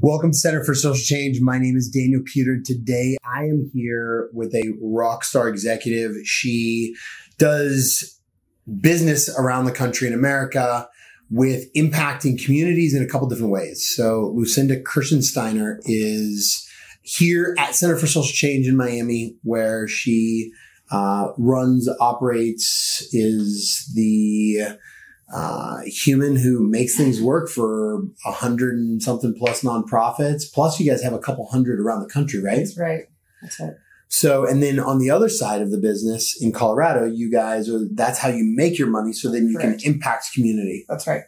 Welcome to Center for Social Change. My name is Daniel Pewter. Today, I am here with a rock star executive. She does business around the country in America with impacting communities in a couple different ways. So Lucinda Kerschensteiner is here at Center for Social Change in Miami, where she runs, operates, is the human who makes things work for 100 and something plus nonprofits. Plus, you guys have a couple hundred around the country, right? That's right. That's it. So, and then on the other side of the business in Colorado, you guys that's how you make your money. So then you can impact community. That's right.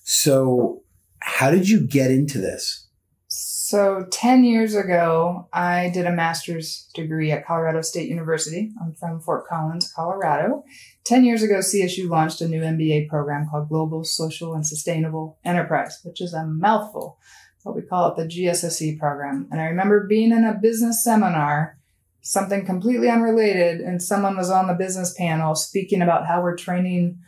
So how did you get into this? So 10 years ago, I did a master's degree at Colorado State University. I'm from Fort Collins, Colorado. 10 years ago, CSU launched a new MBA program called Global Social and Sustainable Enterprise, which is a mouthful. What we call it the GSSE program. And I remember being in a business seminar, something completely unrelated, and someone was on the business panel speaking about how we're training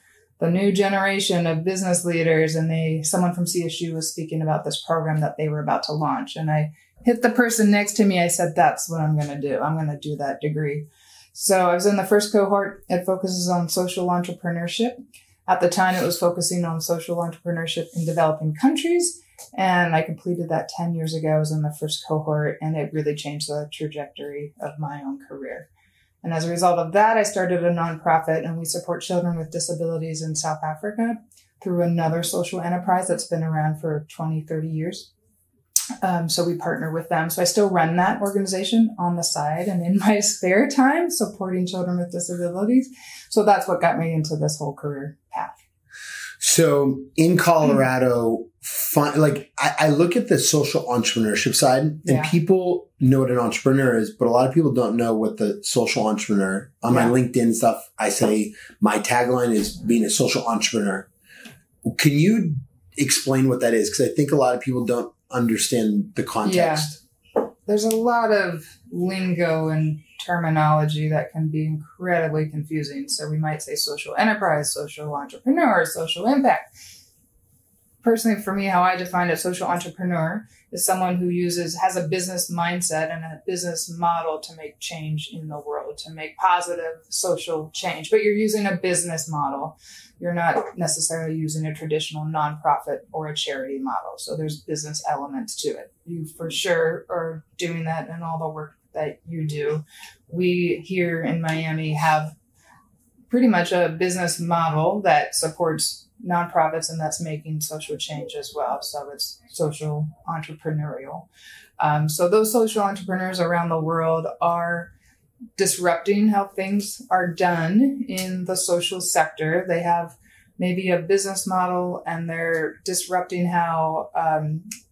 the new generation of business leaders, and someone from CSU was speaking about this program that they were about to launch. And I hit the person next to me. I said, that's what I'm going to do. I'm going to do that degree. So I was in the first cohort. It focuses on social entrepreneurship. At the time, it was focusing on social entrepreneurship in developing countries. And I completed that 10 years ago. I was in the first cohort, and it really changed the trajectory of my own career. And as a result of that, I started a nonprofit, and we support children with disabilities in South Africa through another social enterprise that's been around for 20, 30 years. So we partner with them. So I still run that organization on the side and in my spare time, supporting children with disabilities. So that's what got me into this whole career path. So in Colorado, I look at the social entrepreneurship side, and people know what an entrepreneur is, but a lot of people don't know what the social entrepreneur. On my LinkedIn stuff, I say my tagline is being a social entrepreneur. Can you explain what that is? Because I think a lot of people don't understand the context. Yeah. There's a lot of lingo and terminology that can be incredibly confusing. So we might say social enterprise, social entrepreneur, social impact. Personally, for me, how I define a social entrepreneur is someone who has a business mindset and a business model to make change in the world, to make positive social change. But you're using a business model. You're not necessarily using a traditional nonprofit or a charity model. So there's business elements to it. You for sure are doing that in all the work that you do. We here in Miami have pretty much a business model that supports nonprofits, and that's making social change as well. So it's social entrepreneurial. So those social entrepreneurs around the world are disrupting how things are done in the social sector. They have maybe a business model, and they're disrupting how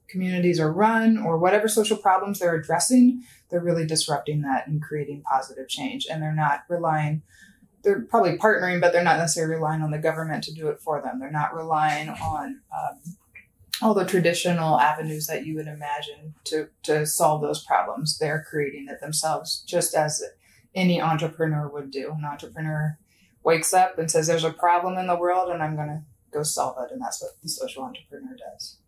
communities are run, or whatever social problems they're addressing. They're really disrupting that and creating positive change. And they're probably partnering, but they're not necessarily relying on the government to do it for them. They're not relying on all the traditional avenues that you would imagine to solve those problems. They're creating it themselves, just as any entrepreneur would do. An entrepreneur wakes up and says, there's a problem in the world, and I'm going to go solve it. And that's what the social entrepreneur does.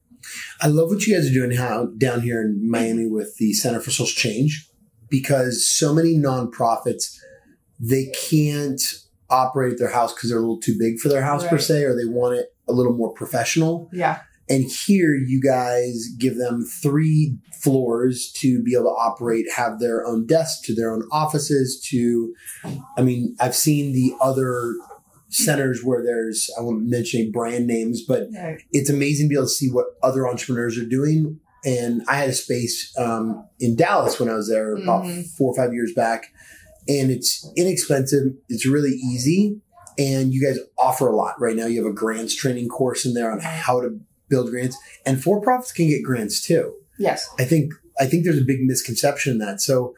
I love what you guys are doing down here in Miami with the Center for Social Change, because so many nonprofits, they can't operate at their house because they're a little too big for their house per se, or they want it a little more professional. Yeah. And here you guys give them 3 floors to be able to operate, have their own desks, to their own offices, I've seen the other centers where I won't mention brand names, but it's amazing to be able to see what other entrepreneurs are doing. And I had a space in Dallas when I was there about 4 or 5 years back. And it's inexpensive. It's really easy. And you guys offer a lot. Right now, you have a grants training course in there on how to build grants. And for-profits can get grants too. Yes. I think there's a big misconception in that. So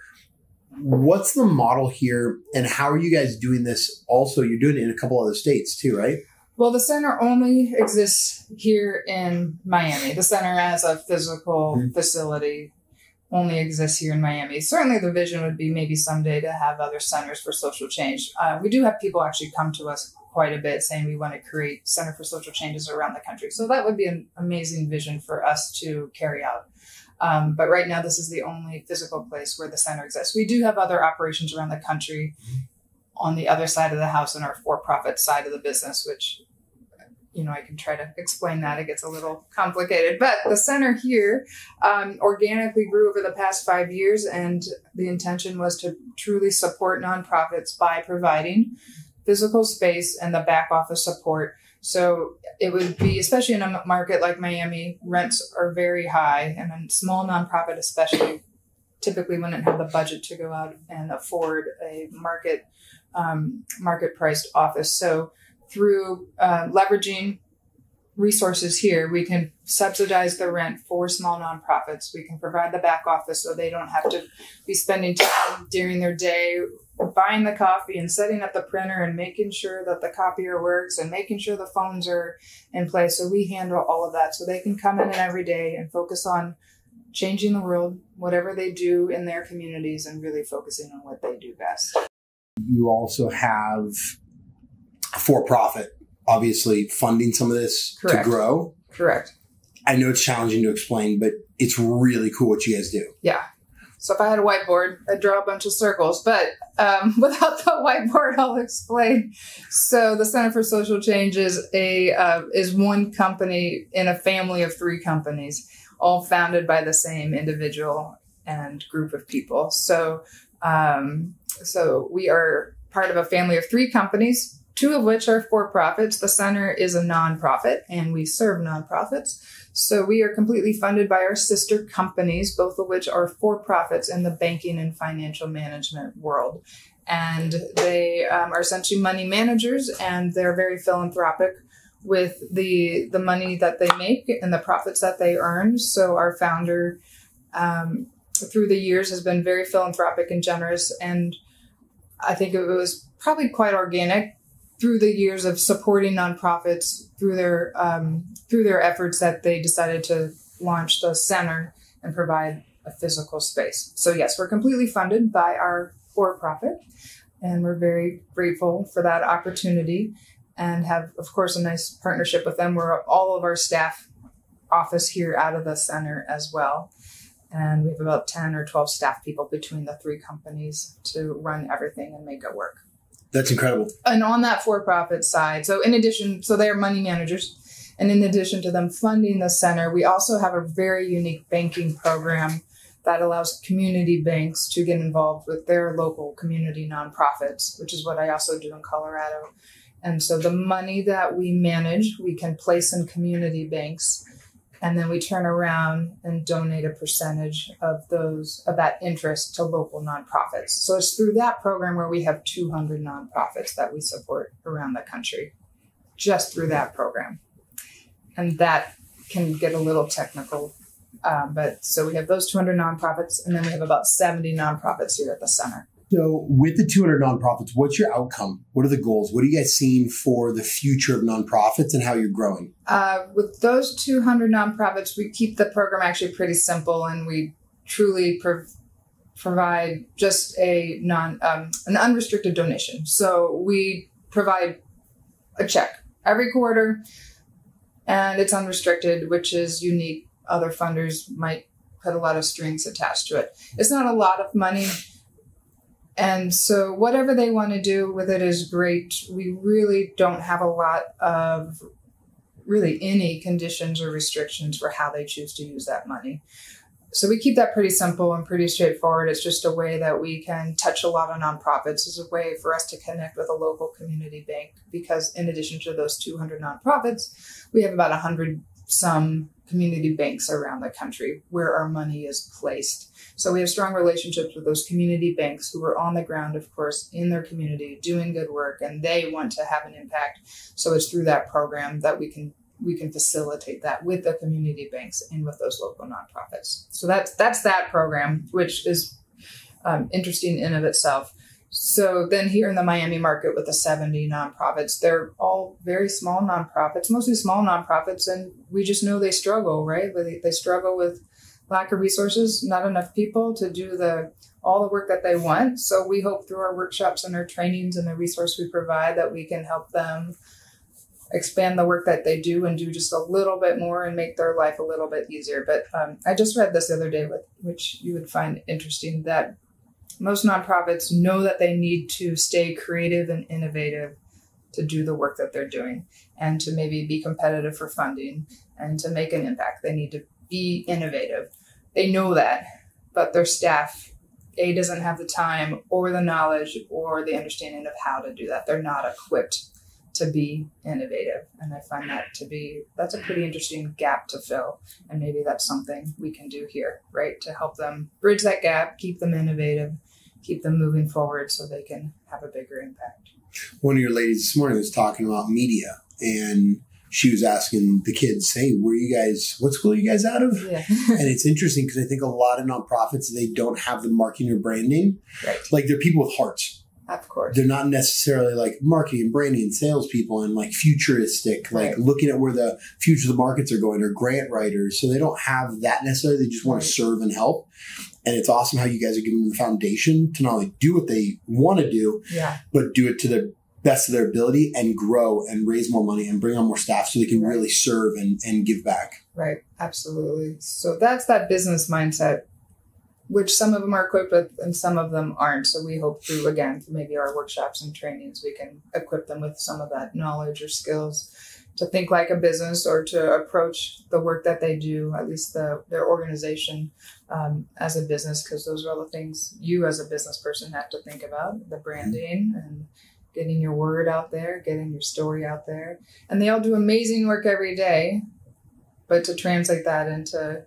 what's the model here, and how are you guys doing this? Also, you're doing it in a couple other states too, right? Well, the center only exists here in Miami. The center as a physical facility only exists here in Miami. Certainly the vision would be maybe someday to have other centers for social change. We do have people actually come to us quite a bit saying we want to create Center for Social Changes around the country. So that would be an amazing vision for us to carry out. But right now, this is the only physical place where the center exists. We do have other operations around the country on the other side of the house in our for-profit side of the business, which, I can try to explain that. It gets a little complicated. But the center here organically grew over the past 5 years, and the intention was to truly support nonprofits by providing physical space and the back office support. So it would be, especially in a market like Miami, rents are very high, and a small nonprofit especially typically wouldn't have the budget to go out and afford a market priced office. So through leveraging resources here, we can subsidize the rent for small nonprofits. We can provide the back office so they don't have to be spending time during their day buying the coffee and setting up the printer and making sure that the copier works and making sure the phones are in place. So we handle all of that so they can come in every day and focus on changing the world, whatever they do in their communities, and really focusing on what they do best. You also have for-profit, obviously funding some of this Correct. to grow. Correct. I know it's challenging to explain, but it's really cool what you guys do. Yeah. So if I had a whiteboard, I'd draw a bunch of circles, but without the whiteboard, I'll explain. So the Center for Social Change is one company in a family of 3 companies, all founded by the same individual and group of people. So we are part of a family of 3 companies, 2 of which are for-profits. The center is a nonprofit, and we serve nonprofits. So we are completely funded by our sister companies, both of which are for-profits in the banking and financial management world. And they are essentially money managers, and they're very philanthropic with the money that they make and the profits that they earn. So our founder, through the years, has been very philanthropic and generous. And I think it was probably quite organic through the years of supporting nonprofits through their efforts that they decided to launch the center and provide a physical space. So yes, we're completely funded by our for-profit, and we're very grateful for that opportunity and have, of course, a nice partnership with them. We're all of our staff office here out of the center as well. And we have about 10 or 12 staff people between the 3 companies to run everything and make it work. That's incredible. And on that for-profit side, so they're money managers. And in addition to them funding the center, we also have a very unique banking program that allows community banks to get involved with their local community nonprofits, which is what I also do in Colorado. And so the money that we manage, we can place in community banks, and then we turn around and donate a percentage of that interest to local nonprofits. So it's through that program where we have 200 nonprofits that we support around the country, just through that program. And that can get a little technical. But so we have those 200 nonprofits, and then we have about 70 nonprofits here at the center. So with the 200 nonprofits, what's your outcome? What are the goals? What are you guys seeing for the future of nonprofits and how you're growing? With those 200 nonprofits, we keep the program actually pretty simple, and we truly provide just an unrestricted donation. So we provide a check every quarter, and it's unrestricted, which is unique. Other funders might put a lot of strings attached to it. It's not a lot of money. And so whatever they want to do with it is great. We really don't have a lot of any conditions or restrictions for how they choose to use that money. So we keep that pretty simple and pretty straightforward. It's just a way that we can touch a lot of nonprofits. It's a way for us to connect with a local community bank, because in addition to those 200 nonprofits, we have about 100 some community banks around the country where our money is placed. So we have strong relationships with those community banks who are on the ground, of course, in their community, doing good work, and they want to have an impact. So it's through that program that we can facilitate that with the community banks and with those local nonprofits. So that's that program, which is interesting in of itself. So then here in the Miami market with the 70 nonprofits, they're all very small nonprofits, mostly small nonprofits, and we just know they struggle, right? They struggle with lack of resources, not enough people to do all the work that they want. So we hope through our workshops and our trainings and the resource we provide that we can help them expand the work that they do and do just a little bit more and make their life a little bit easier. But I just read this the other day, which you would find interesting, that most nonprofits know that they need to stay creative and innovative to do the work that they're doing and to maybe be competitive for funding and to make an impact. They need to be innovative. They know that, but their staff, doesn't have the time or the knowledge or the understanding of how to do that. They're not equipped to be innovative. And I find that's a pretty interesting gap to fill. And maybe that's something we can do here, right? To help them bridge that gap, keep them innovative, keep them moving forward so they can have a bigger impact. One of your ladies this morning was talking about media, and she was asking the kids, hey, what school are you guys out of? Yeah. And it's interesting because I think a lot of nonprofits, they don't have the marketing or branding. Right. Like they're people with hearts. Of course. They're not necessarily like marketing and branding and salespeople and like futuristic, like looking at where the future of the markets are going, or grant writers. So they don't have that necessarily. They just want to serve and help. And it's awesome how you guys are giving them the foundation to not only do what they want to do, but do it to the best of their ability and grow and raise more money and bring on more staff so they can really serve and give back. Right. Absolutely. So that's that business mindset, which some of them are equipped with and some of them aren't. So we hope through maybe our workshops and trainings, we can equip them with some of that knowledge or skills to think like a business or to approach the work that they do, at least their organization, as a business, because those are all the things you as a business person have to think about, the branding and getting your word out there, getting your story out there. And they all do amazing work every day, but to translate that into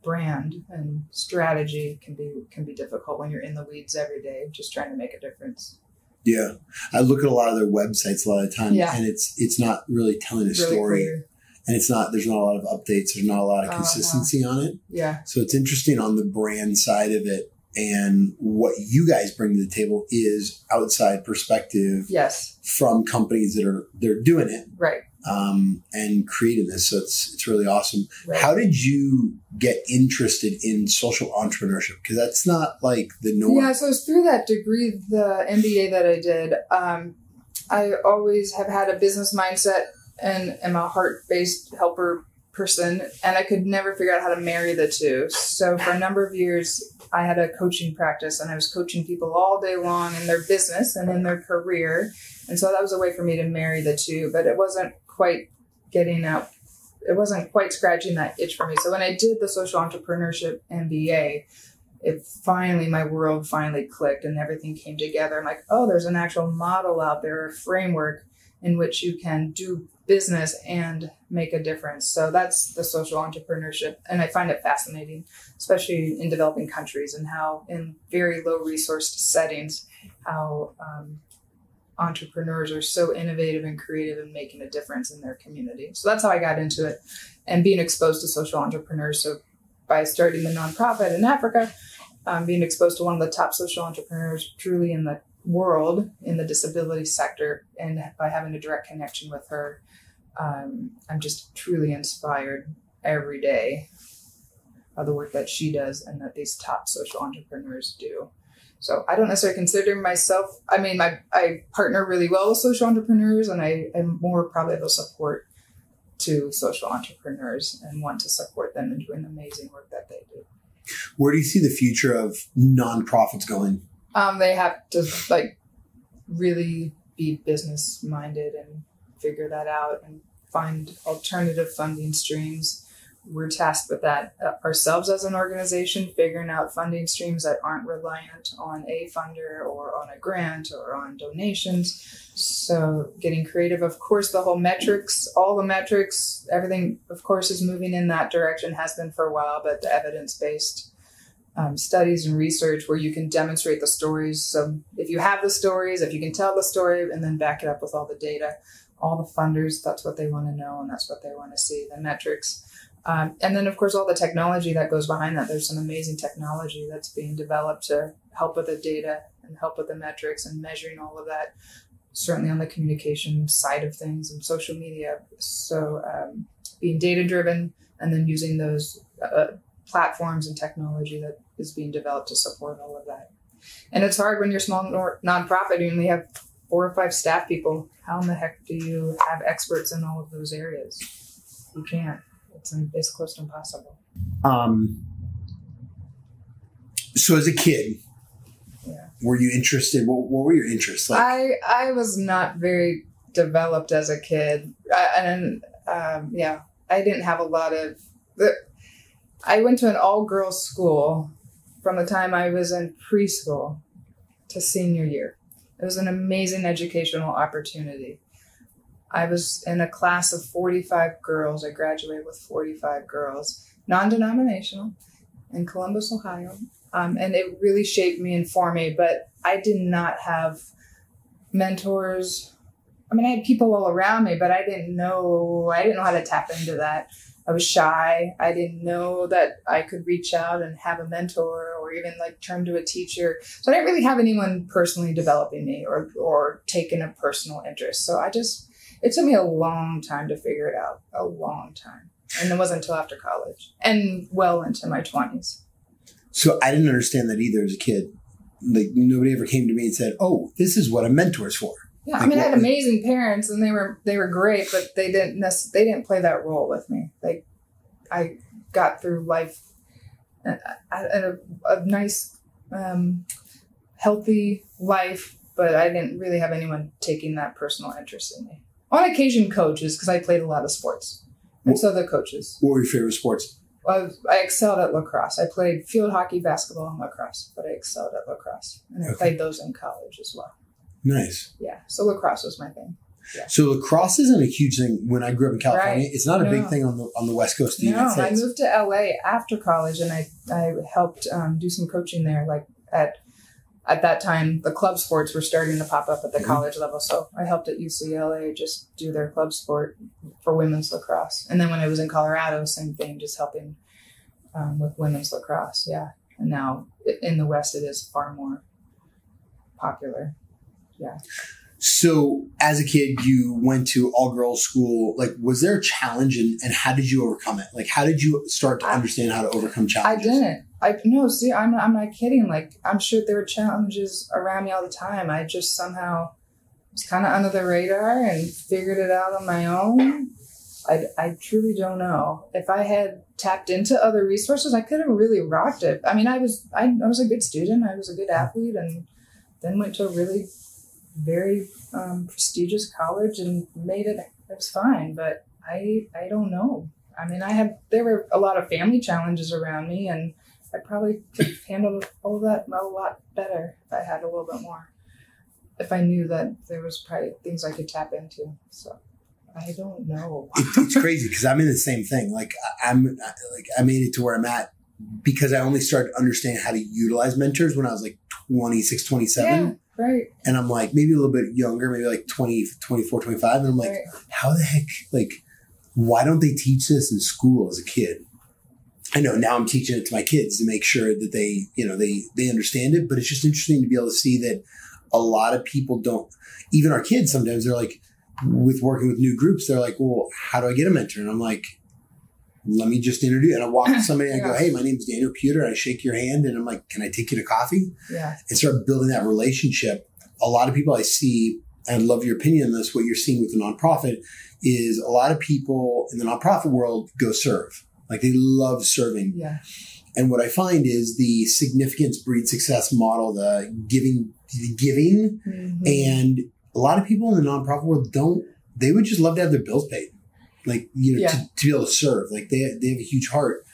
brand and strategy can be difficult when you're in the weeds every day, just trying to make a difference. Yeah. I look at a lot of their websites a lot of times, and it's not really telling a story. Clear. And there's not a lot of updates. There's not a lot of consistency on it. Yeah. So it's interesting on the brand side of it. And what you guys bring to the table is outside perspective from companies they're doing it. Right. And creating this. So it's really awesome. Right. How did you get interested in social entrepreneurship? Because that's not like the norm. Yeah, so it's through that degree, the MBA that I did. I always have had a business mindset and am a heart-based helper person, and I could never figure out how to marry the two. So for a number of years, I had a coaching practice, and I was coaching people all day long in their business and in their career. And so that was a way for me to marry the two, but it wasn't quite scratching that itch for me. So when I did the social entrepreneurship MBA, my world finally clicked and everything came together. I'm like, oh, there's an actual model out there, a framework in which you can do business and make a difference. So that's the social entrepreneurship. And I find it fascinating, especially in developing countries and how in very low resourced settings, how entrepreneurs are so innovative and creative and making a difference in their community. So that's how I got into it and being exposed to social entrepreneurs. So by starting the nonprofit in Africa, being exposed to one of the top social entrepreneurs truly in the world in the disability sector, and by having a direct connection with her, I'm just truly inspired every day by the work that she does and that these top social entrepreneurs do. So I don't necessarily consider myself, I partner really well with social entrepreneurs, and I am more probably of a support to social entrepreneurs and want to support them in doing the amazing work that they do. Where do you see the future of nonprofits going? They have to really be business minded and figure that out and find alternative funding streams. We're tasked with that ourselves as an organization, figuring out funding streams that aren't reliant on a funder or on a grant or on donations. So getting creative, of course, all the metrics, everything, of course, is moving in that direction, has been for a while, but the evidence-based studies and research where you can demonstrate the stories. So if you have the stories, if you can tell the story and then back it up with all the data, all the funders, that's what they want to know and that's what they want to see, the metrics. And then, of course, all the technology that goes behind that. There's some amazing technology that's being developed to help with the data and help with the metrics and measuring all of that, certainly on the communication side of things and social media. So being data-driven and then using those platforms and technology that is being developed to support all of that. And it's hard when you're a small nonprofit. You only have 4 or 5 staff people. How in the heck do you have experts in all of those areas? You can't. It's close to impossible. So as a kid, yeah, were you interested? What were your interests? Like, I was not very developed as a kid. I didn't have a lot of... I went to an all-girls school from the time I was in preschool to senior year. It was an amazing educational opportunity. I was in a class of 45 girls. I graduated with 45 girls, non-denominational, in Columbus, Ohio. And it really shaped me and formed me, but I did not have mentors. I mean, I had people all around me, but I didn't know how to tap into that. I was shy. I didn't know that I could reach out and have a mentor or even like turn to a teacher. So I didn't really have anyone personally developing me or taking a personal interest. So it took me a long time to figure it out, a long time. And it wasn't until after college and well into my 20s. So I didn't understand that either as a kid. Like nobody ever came to me and said, "Oh, this is what a mentor's for." Yeah, like, I mean, I had amazing parents, and they were great, but they didn't play that role with me. Like, I got through life a nice, healthy life, but I didn't really have anyone taking that personal interest in me. On occasion, coaches, because I played a lot of sports, and so the coaches. What were your favorite sports? I excelled at lacrosse. I played field hockey, basketball, and lacrosse, but I excelled at lacrosse, and I played those in college as well. Nice. Yeah. So lacrosse was my thing. Yeah. So lacrosse isn't a huge thing when I grew up in California. Right. It's not a big thing on the West Coast of the United States. I moved to LA after college, and I helped do some coaching there. Like at that time, the club sports were starting to pop up at the college level. So I helped at UCLA just do their club sport for women's lacrosse. And then when I was in Colorado, same thing, just helping with women's lacrosse. Yeah. And now in the West, it is far more popular. Yeah. So as a kid, you went to all girls school. Like, was there a challenge and how did you overcome it? Like, how did you start to understand how to overcome challenges? I didn't. I'm not kidding. Like, I'm sure there were challenges around me all the time. I just somehow was kind of under the radar and figured it out on my own. I truly don't know. If I had tapped into other resources, I could have really rocked it. I mean, I was a good student. I was a good athlete, and then went to a really very prestigious college and made it. It was fine, but I don't know. I mean, there were a lot of family challenges around me, and I probably could have handled all that a lot better if I had a little bit more. If I knew that there was probably things I could tap into. So I don't know. It's crazy because I'm in the same thing. Like I made it to where I'm at because I only started to understand how to utilize mentors when I was like 26, 27. Yeah. Right. And I'm like, maybe a little bit younger, maybe like 20, 24, 25. And I'm like, how the heck, like, why don't they teach this in school as a kid? I know now I'm teaching it to my kids to make sure that they understand it. But it's just interesting to be able to see that a lot of people don't, even our kids, sometimes they're like, with working with new groups, they're like, well, how do I get a mentor? And I'm like, let me just introduce. And I walk to somebody and I go, hey, my name's Daniel Pewter. I shake your hand and I'm like, can I take you to coffee? Yeah. And start building that relationship. A lot of people I see, and I'd love your opinion on this, what you're seeing with the nonprofit is a lot of people in the nonprofit world go serve. Like they love serving. Yeah. And what I find is the significance breeds success model, the giving, and a lot of people in the nonprofit world they would just love to have their bills paid. Like, to be able to serve. Like they have a huge heart.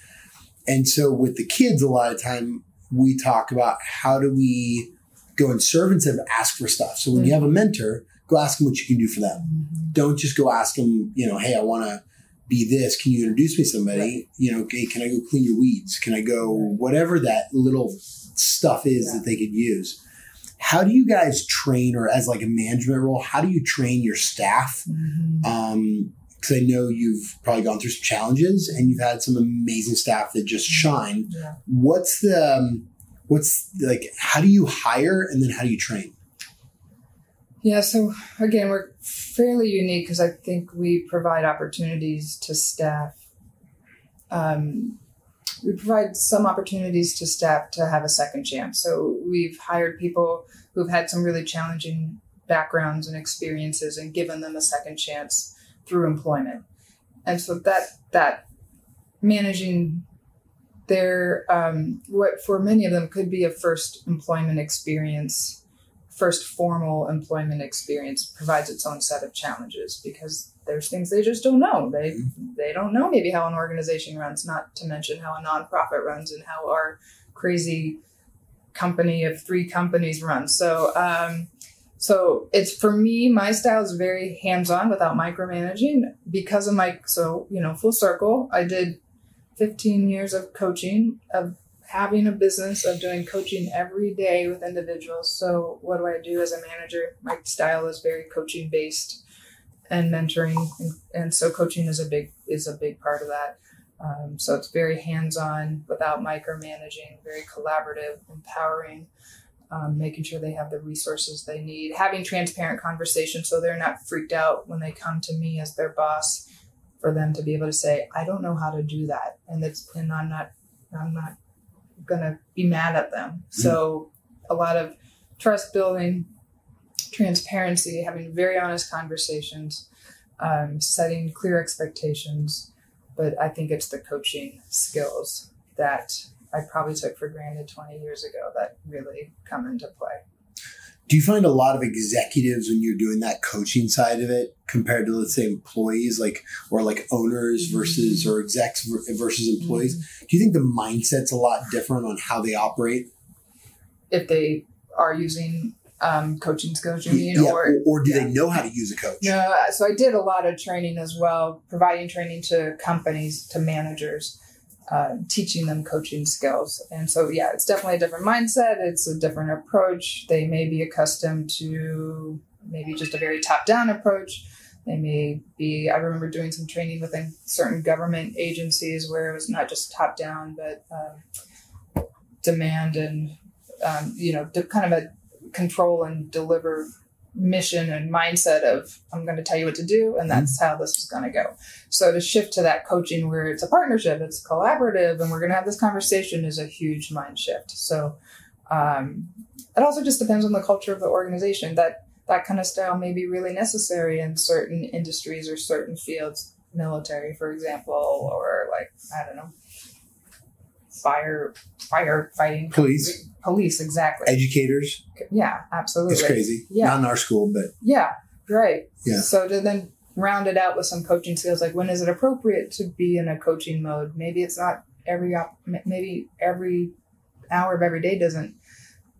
And so with the kids, a lot of time we talk about how do we go and serve instead of ask for stuff. So when you have a mentor, go ask them what you can do for them. Don't just go ask them, hey, I want to be this. Can you introduce me to somebody? Okay, can I go clean your weeds? Can I go whatever that little stuff is that they could use? How do you guys train, or as like a management role, how do you train your staff? Because I know you've probably gone through some challenges and you've had some amazing staff that just shine. Yeah. What's how do you hire and then how do you train? Yeah. So again, we're fairly unique because I think we provide opportunities to staff. We provide some opportunities to staff to have a second chance. So we've hired people who've had some really challenging backgrounds and experiences and given them a second chance through employment. And so that managing their, what for many of them could be a first employment experience, first formal employment experience, provides its own set of challenges because there's things they just don't know. They don't know maybe how an organization runs, not to mention how a nonprofit runs and how our crazy company of 3 companies runs. So it's, for me, my style is very hands-on without micromanaging because of full circle. I did 15 years of coaching, of having a business, of doing coaching every day with individuals. So what do I do as a manager? My style is very coaching based and mentoring. And so coaching is a big part of that. So it's very hands-on without micromanaging, very collaborative, empowering, making sure they have the resources they need, having transparent conversations so they're not freaked out when they come to me as their boss, for them to be able to say, I don't know how to do that. And I'm not going to be mad at them. So a lot of trust building, transparency, having very honest conversations, setting clear expectations. But I think it's the coaching skills that I probably took for granted 20 years ago that really come into play. Do you find a lot of executives when you're doing that coaching side of it compared to, let's say, employees, or owners versus or execs versus employees? Do you think the mindset's a lot different on how they operate? If they are using coaching skills, you mean? Yeah. Or do they know how to use a coach? No. So I did a lot of training as well, providing training to companies, to managers, teaching them coaching skills. And so, yeah, it's definitely a different mindset. It's a different approach. They may be accustomed to maybe just a very top-down approach. They may be, I remember doing some training within certain government agencies where it was not just top-down, but demand and, kind of a control and deliver mission and mindset of, I'm going to tell you what to do, and that's how this is going to go. So to shift to that coaching where it's a partnership, it's collaborative, and we're going to have this conversation is a huge mind shift. So it also just depends on the culture of the organization. That kind of style may be really necessary in certain industries or certain fields, military, for example, or I don't know, firefighting. Police, exactly. Educators. Yeah, absolutely. It's crazy. Yeah. Not in our school, but. Yeah, right. Yeah. So to then round it out with some coaching skills, like when is it appropriate to be in a coaching mode? Maybe it's not maybe every hour of every day doesn't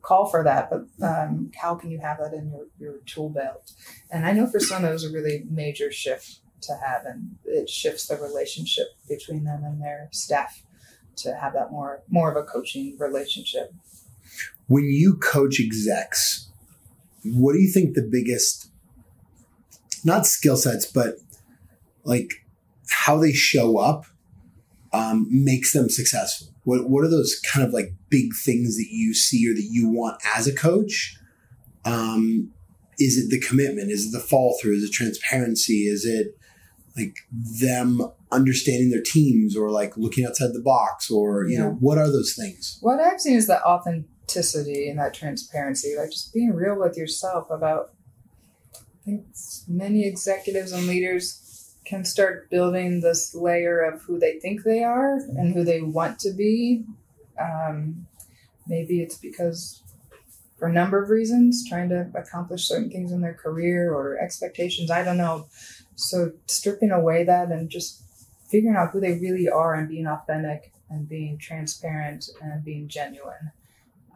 call for that, but how can you have that in your tool belt? And I know for some it was a really major shift to have, and it shifts the relationship between them and their staff to have that more of a coaching relationship. When you coach execs, what do you think the biggest, not skill sets, but how they show up makes them successful? What are those kind of big things that you see or that you want as a coach? Is it the commitment? Is it the follow through? Is it transparency? Is it them understanding their teams or looking outside the box or, what are those things? What I've seen is that authenticity and that transparency, just being real with yourself about, I think many executives and leaders can start building this layer of who they think they are and who they want to be. Maybe it's because for a number of reasons, trying to accomplish certain things in their career or expectations, I don't know. So stripping away that and just figuring out who they really are and being authentic and being transparent and being genuine.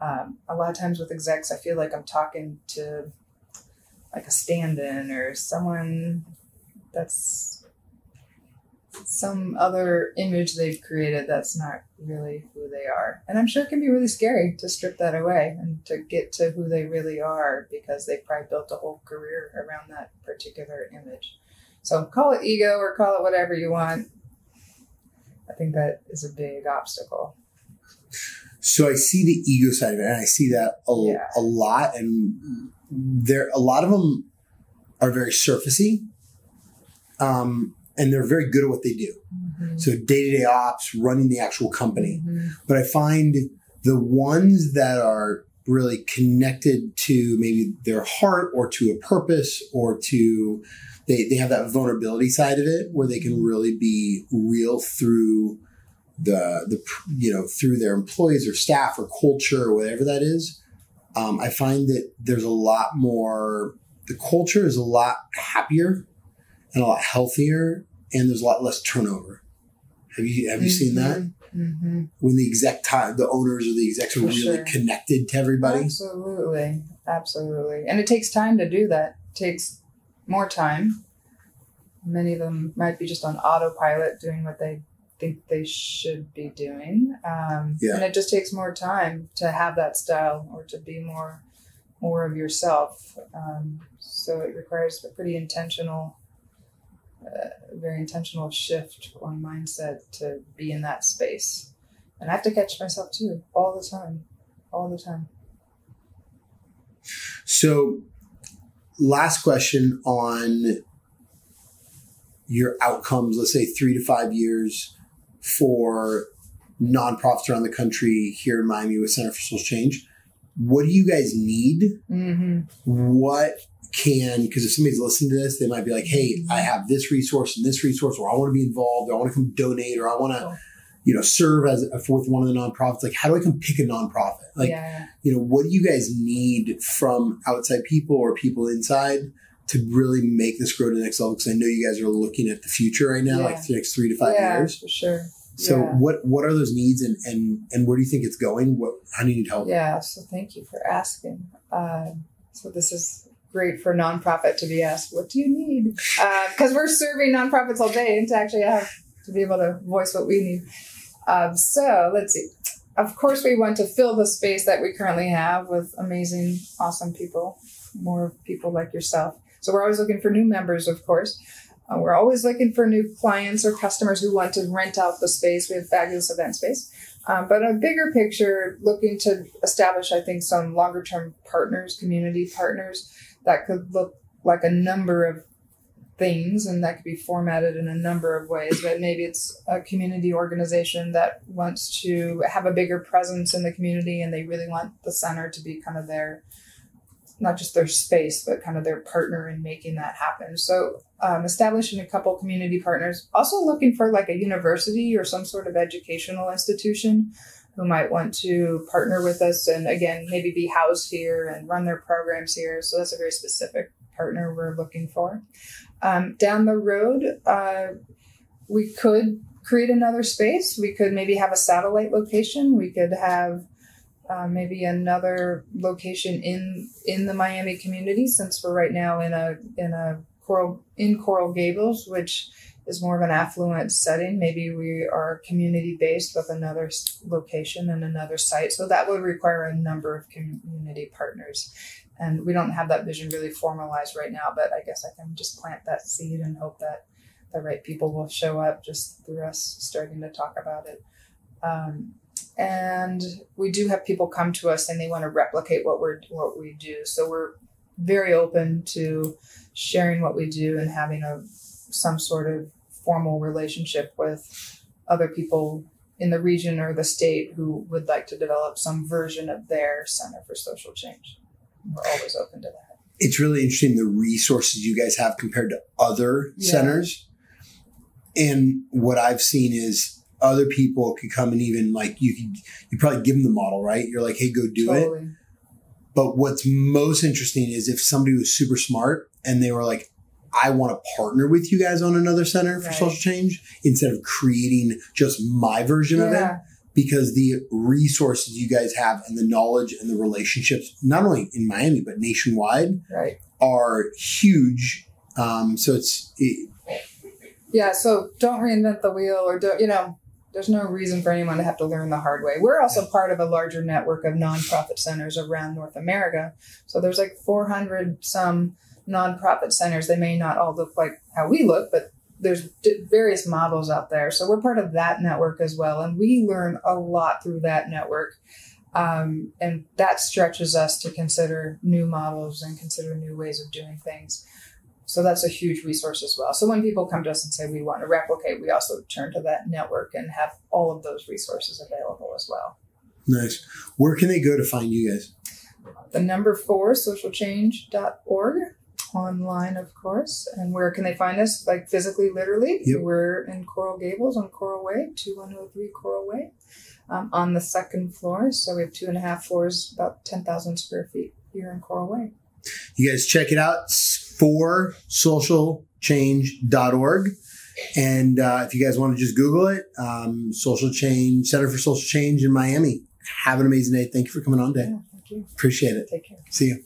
A lot of times with execs, I feel like I'm talking to a stand-in or someone that's some other image they've created that's not really who they are. And I'm sure it can be really scary to strip that away and to get to who they really are because they've probably built a whole career around that particular image. So call it ego or call it whatever you want. I think that is a big obstacle. So I see the ego side of it, and I see that a lot. And a lot of them are very surfacey, and they're very good at what they do. Mm-hmm. So day-to-day ops, running the actual company. Mm-hmm. But I find the ones that are really connected to maybe their heart or to a purpose or to, they have that vulnerability side of it where they can really be real through through their employees or staff or culture or whatever that is. I find that there's a lot more, the culture is a lot happier and a lot healthier, and there's a lot less turnover. Have you seen that? Mm-hmm. When the owners or the execs are really connected to everybody? Absolutely. And it takes time to do that. It takes more time. Many of them might be just on autopilot doing what they think they should be doing. And it just takes more time to have that style or to be more of yourself. So it requires a pretty very intentional shift or mindset to be in that space. And I have to catch myself too, all the time. So last question on your outcomes, let's say 3 to 5 years for nonprofits around the country here in Miami with Center for Social Change. What do you guys need? Mm-hmm. Because if somebody's listening to this, they might be like, hey, I have this resource and this resource, or I want to be involved, or I want to come donate, or I want to, serve with one of the nonprofits. Like, how do I come pick a nonprofit? What do you guys need from outside people or people inside to really make this grow to the next level? Because I know you guys are looking at the future right now, like the next 3 to 5 years. For sure. So what are those needs and where do you think it's going? How do you need help? Yeah. So thank you for asking. So this is great for a nonprofit to be asked, what do you need? Because we're serving nonprofits all day and to actually have to be able to voice what we need. So let's see. Of course, we want to fill the space that we currently have with amazing, awesome people, more people like yourself. So we're always looking for new members, of course. We're always looking for new clients or customers who want to rent out the space. We have fabulous event space. But a bigger picture, looking to establish, I think, some longer term partners, community partners that could look like a number of things and that could be formatted in a number of ways. But maybe it's a community organization that wants to have a bigger presence in the community and they really want the center to be kind of their, not just their space, but kind of their partner in making that happen. So establishing a couple community partners, also looking for like a university or some sort of educational institution who might want to partner with us and again, maybe be housed here and run their programs here. So that's a very specific partner we're looking for. Down the road, we could create another space. We could maybe have a satellite location. We could have maybe another location in the Miami community, since we're right now in Coral Gables, which is more of an affluent setting. Maybe we are community based with another location and another site. So that would require a number of community partners. And we don't have that vision really formalized right now, but I guess I can just plant that seed and hope that the right people will show up just through us starting to talk about it. And we do have people come to us and they want to replicate what we do. So we're very open to sharing what we do and having some sort of formal relationship with other people in the region or the state who would like to develop some version of their Center for Social Change. We're always open to that. It's really interesting the resources you guys have compared to other centers. And what I've seen is other people could come and even like you probably give them the model, right? You're like, hey, go do it. But what's most interesting is if somebody was super smart and they were like, I want to partner with you guys on another center for social change instead of creating just my version of it, because the resources you guys have and the knowledge and the relationships, not only in Miami, but nationwide are huge. So so don't reinvent the wheel or there's no reason for anyone to have to learn the hard way. We're also part of a larger network of nonprofit centers around North America. So there's like 400 some nonprofit centers. They may not all look like how we look, but there's various models out there. So we're part of that network as well. And we learn a lot through that network. And that stretches us to consider new models and consider new ways of doing things. So that's a huge resource as well. So when people come to us and say we want to replicate, we also turn to that network and have all of those resources available as well. Nice. Where can they go to find you guys? The number 4, socialchange.org. Online, of course. And where can they find us? Like physically, literally? Yep. We're in Coral Gables on Coral Way, 2103 Coral Way, on the 2nd floor. So we have 2.5 floors, about 10,000 square feet here in Coral Way. You guys check it out. It's for socialchange.org. And if you guys want to just Google it, Social Change, Center for Social Change in Miami. Have an amazing day. Thank you for coming on, Dave. Yeah, thank you. Appreciate it. Take care. See you.